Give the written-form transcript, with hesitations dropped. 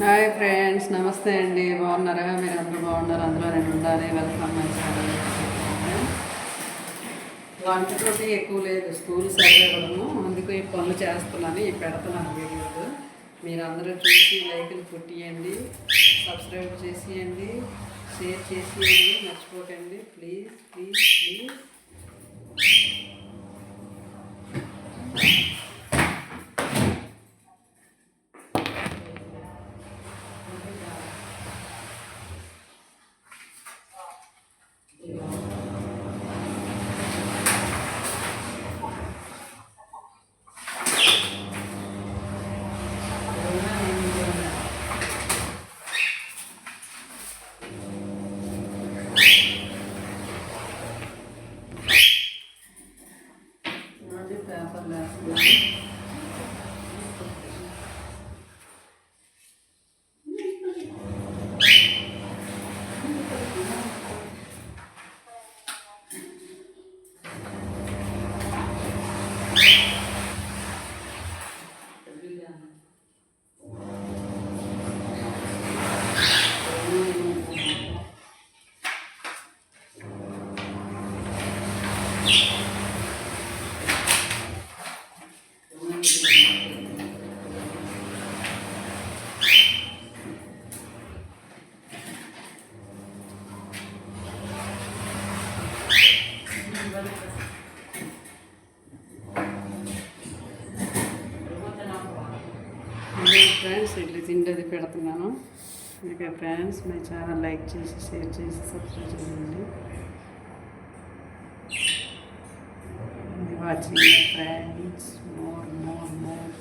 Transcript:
Hi friends, నమస్తే అండి. బాగున్నారా? మీరు అందరూ బాగున్నారు? అందులో నేను ఉండాలి. Welcome my channel. వంటతోటి ఎక్కువ లేదు, స్కూల్ సరిపోవడము, అందుకు ఈ పనులు చేస్తున్నాను, ఈ పెడుతున్నాను వీడియోలు. మీరు అందరూ చూసి లైక్లు కొట్టియండి, సబ్స్క్రైబ్ చేసియండి, షేర్ చేసియండి, మర్చిపోకండి ప్లీజ్ ప్లీజ్ ప్లీజ్. పేపర్ వేస్తున్నాను. ఫ్రెండ్స్, ఇడ్లీ తిండేది పెడుతున్నాను. Okay friends, my channel like చేసి షేర్ చేసి సబ్స్క్రైబ్ చేయండి. Watching friends, more more more.